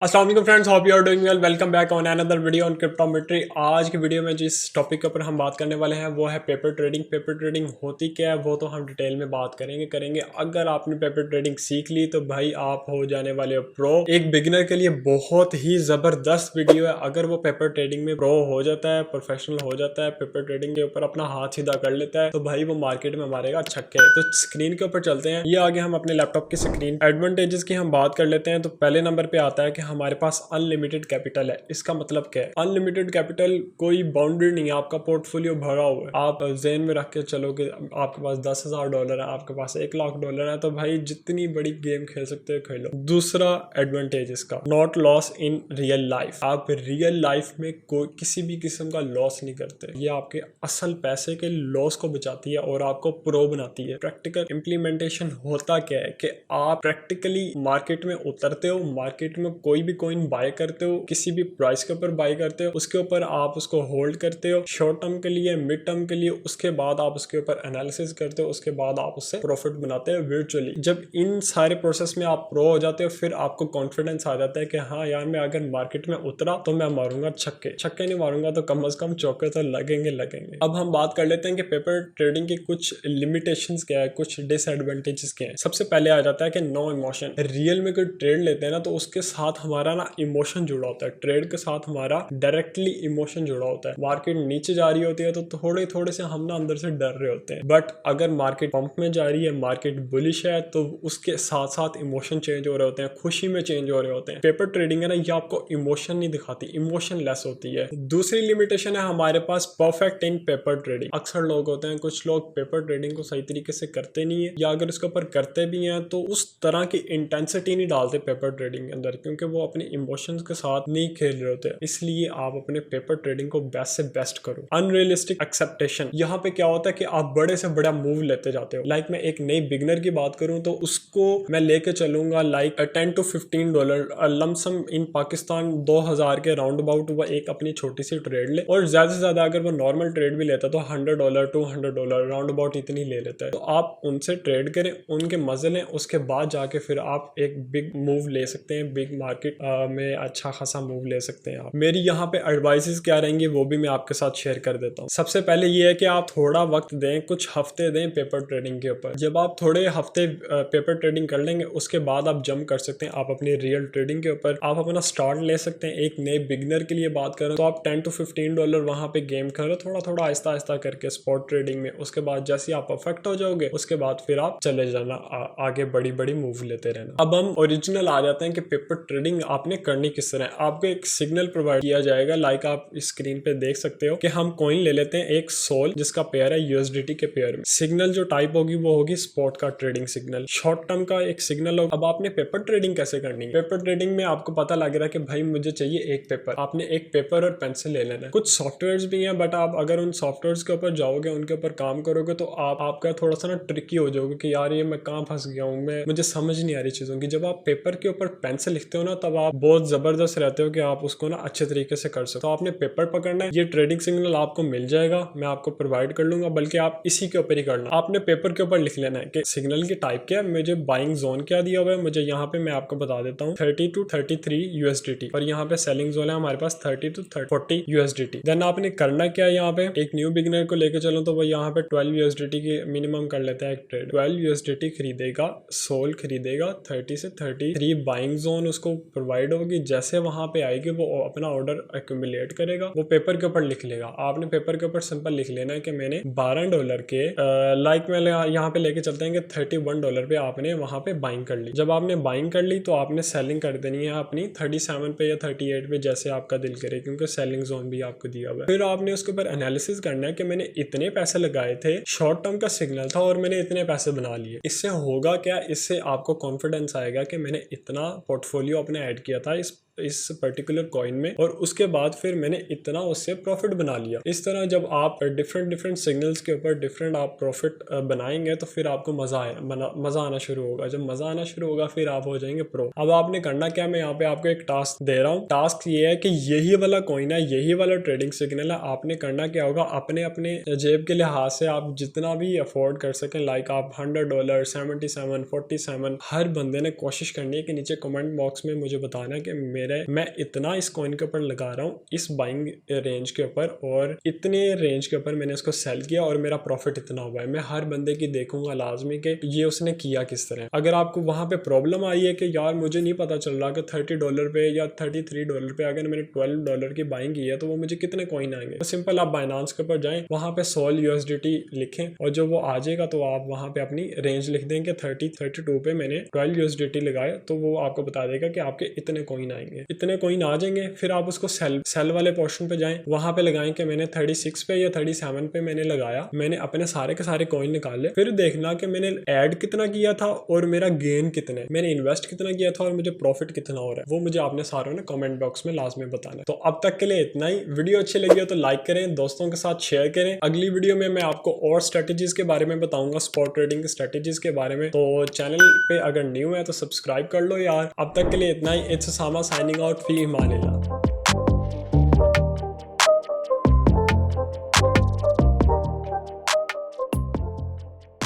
अस्सलाम वालेकुम friends, hope you are doing well. Welcome back on another video on Cryptometry. आज की video में जिस टॉपिक के ऊपर हम बात करने वाले हैं वो है पेपर ट्रेडिंग। पेपर ट्रेडिंग होती क्या है वो तो हम डिटेल में बात करेंगे। अगर आपने पेपर ट्रेडिंग सीख ली तो भाई आप हो जाने वाले हो प्रो। एक बिगिनर के लिए बहुत ही जबरदस्त वीडियो है। अगर वो पेपर ट्रेडिंग में प्रो हो जाता है, प्रोफेशनल हो जाता है, पेपर ट्रेडिंग के ऊपर अपना हाथ सीधा कर लेता है तो भाई वो मार्केट में मारेगा छक्के। तो स्क्रीन के ऊपर चलते हैं। ये आगे हम अपने लैपटॉप की स्क्रीन एडवांटेजेस की हम बात कर लेते हैं। तो पहले नंबर पे आता है कि हमारे पास अनलिमिटेड कैपिटल है। इसका मतलब क्या है? अनलिमिटेड कैपिटल, कोई बाउंड्री नहीं है, आपका पोर्टफोलियो भरा हुआ है। आप जेन में रख के चलो कि आपके पास $10,000 है, आपके पास $1,00,000 है, तो भाई जितनी बड़ी गेम खेल सकते हो खेलो। दूसरा एडवांटेज इसका, not loss in real life. आप रियल लाइफ में कोई किसी भी किस्म का लॉस नहीं करते। ये आपके असल पैसे के लॉस को बचाती है और आपको प्रो बनाती है। प्रैक्टिकल इम्प्लीमेंटेशन होता क्या है कि आप प्रैक्टिकली मार्केट में उतरते हो, मार्केट में कोई भी कॉइन बाय करते हो, किसी भी प्राइस के ऊपर बाय करते हो, उसके ऊपर आप उसको होल्ड करते हो शॉर्ट टर्म के लिए, मिड टर्म के लिए। उसके बाद आप उसके ऊपर एनालिसिस करते हो, उसके बाद आप उससे प्रॉफिट बनाते हो वर्चुअली। जब इन सारे प्रोसेस में आप प्रो हो जाते हो फिर आपको कॉन्फिडेंस आ जाता है कि हाँ यार, मैं अगर मार्केट में उतरा तो मैं मारूंगा छक्के नहीं मारूंगा तो कम से कम चौके तो लगेंगे। अब हम बात कर लेते हैं कि पेपर ट्रेडिंग की कुछ लिमिटेशंस क्या है, कुछ डिसएडवांटेजेस क्या है। सबसे पहले आ जाता है कि नो इमोशन। रियल में कोई ट्रेड लेते हैं ना तो उसके साथ हमारा ना इमोशन जुड़ा होता है। ट्रेड के साथ हमारा डायरेक्टली इमोशन जुड़ा होता है। मार्केट नीचे जा रही होती है तो थोड़े से हम ना अंदर से डर रहे होते हैं, बट अगर मार्केट पंप में जा रही है, मार्केट बुलिश है, तो उसके साथ साथ इमोशन चेंज हो रहे होते हैं, खुशी में चेंज हो रहे होते हैं। पेपर ट्रेडिंग है ना, ये आपको इमोशन नहीं दिखाती, इमोशन लेस होती है। दूसरी लिमिटेशन है हमारे पास परफेक्ट इन पेपर ट्रेडिंग। अक्सर लोग होते हैं, कुछ लोग पेपर ट्रेडिंग को सही तरीके से करते नहीं है, या अगर इसके ऊपर करते भी हैं तो उस तरह की इंटेंसिटी नहीं डालते पेपर ट्रेडिंग के अंदर, क्योंकि वो अपने इमोशंस के साथ नहीं खेल रहे होते। इसलिए आप अपने पेपर ट्रेडिंग को बेस्ट से बेस्ट करो। अनरियलिस्टिक एक्सेप्टेशन, यहाँ पे क्या होता है कि आप बड़े से बड़ा मूव लेते जाते हो। लाइक मैं एक नई बिगनर की बात करूं तो उसको मैं लेके चलूंगा लाइक $10 to $15 लमसम इन पाकिस्तान 2000 के राउंड अबाउट। वो एक अपनी छोटी सी ट्रेड ले, और ज्यादा से ज्यादा अगर वो नॉर्मल ट्रेड भी लेता तो $100 $200 राउंड अबाउट इतनी ले लेता है। तो आप उनसे ट्रेड करें, उनके मजे लें, उसके बाद जाके फिर आप एक बिग मूव ले सकते हैं। बिग मार्केट में अच्छा खासा मूव ले सकते हैं आप। मेरी यहाँ पे एडवाइसेस क्या रहेंगी वो भी मैं आपके साथ शेयर कर देता हूँ। सबसे पहले ये है कि आप थोड़ा वक्त दें, कुछ हफ्ते दें पेपर ट्रेडिंग के ऊपर। जब आप थोड़े हफ्ते पेपर ट्रेडिंग कर लेंगे उसके बाद आप जंप कर सकते हैं आप अपनी रियल ट्रेडिंग के ऊपर। आप अपना स्टार्ट ले सकते हैं। एक नए बिगनर के लिए बात करें तो आप $10 to $15 वहां पे गेम करो, थोड़ा आहिस्ता आहिस्ता करके स्पॉट ट्रेडिंग में। उसके बाद जैसे आप परफेक्ट हो जाओगे उसके बाद फिर आप चले जाना आगे, बड़ी मूव लेते रहना। अब हम ओरिजिनल आ जाते हैं कि पेपर ट्रेडिंग आपने करनी किस तरह। आपको एक सिग्नल प्रोवाइड किया जाएगा, लाइक आप इस स्क्रीन पे देख सकते हो कि हम कॉइन ले लेते हैं एक सोल जिसका पेयर है USDT के पेयर में। सिग्नल जो टाइप होगी वो होगी स्पॉट का ट्रेडिंग सिग्नल, शॉर्ट टर्म का एक सिग्नल होगा। अब आपने पेपर ट्रेडिंग कैसे करनी है? पेपर ट्रेडिंग में आपको पता लग रहा है कि भाई मुझे चाहिए एक पेपर। आपने एक पेपर और पेंसिल ले लेना है। कुछ सॉफ्टवेयर्स भी हैं, बट आप अगर उन सॉफ्टवेयर्स के ऊपर जाओगे, उनके ऊपर काम करोगे तो आपका थोड़ा सा ना ट्रिकी हो जाओगे कि यार ये मैं कहाँ फंस गया हूँ, मुझे समझ नहीं आ रही चीजों की। जब आप पेपर के ऊपर पेंसिल लिखते हो ना तब आप बहुत जबरदस्त रहते हो कि आप उसको ना अच्छे तरीके से कर सकते हो। तो आपने पेपर पकड़ना है, ये ट्रेडिंग सिग्नल आपको मिल जाएगा, मैं आपको प्रोवाइड कर लूंगा, बल्कि आप इसी के ऊपर ही करना। आपने पेपर के ऊपर लिख लेना है कि सिग्नल की टाइप क्या है, मुझे बाइंग जोन क्या दिया हुआ है। मुझे यहाँ पे मैं आपको बता देता हूँ 30 to 33 USDT, और यहाँ पे सेलिंग जोन है हमारे पास 30 to 40 USDT। देन आपने करना क्या है, यहाँ पे एक न्यू बिगिनर को लेकर चलो तो वो यहाँ पे 12 USDT की मिनिमम कर लेता है एक ट्रेड। 12 USDT खरीदेगा, सोल खरीदेगा, 30 से 33 बाइंग जोन उसको प्रोवाइड होगी। जैसे वहां पे आएगी वो अपना ऑर्डर एक्यूमुलेट करेगा, वो पेपर के ऊपर लिख लेगा। आपने पेपर के ऊपर सिंपल लिख लेना है कि मैंने $12 के लाइक मैं यहाँ पे लेके चलते हैं कि $31 पे आपने वहां पे बाइंग कर ली। जब आपने बाइंग कर ली तो आपने सेलिंग कर देनी है अपनी 37 पे या 38 पे, जैसे आपका दिल करे, क्योंकि सेलिंग जोन भी आपको दिया हुआ है। फिर आपने उसके ऊपर एनालिसिस करना है कि मैंने इतने पैसे लगाए थे, शॉर्ट टर्म का सिग्नल था और मैंने इतने पैसे बना लिए। इससे होगा क्या, इससे आपको कॉन्फिडेंस आएगा कि मैंने इतना पोर्टफोलियो अपने ऐड किया था इस पर्टिकुलर कॉइन में, और उसके बाद फिर मैंने इतना उससे प्रॉफिट बना लिया। इस तरह जब आप डिफरेंट सिग्नल्स के ऊपर डिफरेंट आप प्रॉफिट बनाएंगे तो फिर आपको मजा आना शुरू होगा। जब मजा आना शुरू होगा फिर आप हो जाएंगे प्रो। अब आपने करना क्या, मैं यहाँ पे आपको एक टास्क दे रहा हूँ। टास्क ये है कि यही वाला कॉइन है, यही वाला ट्रेडिंग सिग्नल है। आपने करना क्या होगा, अपने अपने जेब के लिहाज से आप जितना भी अफोर्ड कर सकें, लाइक आप $100, 77, 47, हर बंदे ने कोशिश करनी है कि नीचे कमेंट बॉक्स में मुझे बताना है कि रहे, मैं इतना इस कॉइन के ऊपर लगा रहा हूँ इस बाइंग रेंज के ऊपर, और इतने रेंज के ऊपर मैंने इसको सेल किया और मेरा प्रॉफिट इतना हुआ है। मैं हर बंदे की देखूंगा लाजमी कि ये उसने किया किस तरह। अगर आपको वहां पे प्रॉब्लम आई है कि यार मुझे नहीं पता चल रहा कि $30 पे या $33 पे अगर मैंने $12 की बाइंग की है तो वो मुझे कितने कॉइन आएंगे, तो सिंपल आप बाइनांस के ऊपर जाएं, वहां पे 100 USDT लिखें और जो वो आ जाएगा तो आप वहां पे अपनी रेंज लिख देंगे 32 पे मैंने 12 USDT लगाए, तो वो आपको बता देगा कि आपके इतने कॉइन आएंगे। इतने कॉइन आ जाएंगे, फिर आप उसको सेल वाले पोर्शन पे जाएं, वहां पे लगाएं कि मैंने 36 पे या 37 पे मैंने लगाया, मैंने अपने सारे के सारे कॉइन निकाले, फिर देखना कि मैंने ऐड कितना किया था और मेरा गेन कितना है, मैंने इन्वेस्ट कितना किया था और मुझे प्रॉफिट कितना हो रहा है, वो मुझे आपने सारों ने कमेंट बॉक्स में लाजमी बताना है। तो अब तक के लिए इतना ही। वीडियो अच्छी लगी हो तो लाइक करें, दोस्तों के साथ शेयर करें। अगली वीडियो में मैं आपको और स्ट्रेटेजीज के बारे में बताऊंगा, स्पॉट ट्रेडिंग की स्ट्रेटेजीज के बारे में। तो चैनल पे अगर न्यू है तो सब्सक्राइब कर लो यार। अब तक के लिए इतना ही। It's Sama signing out fee Himalaya.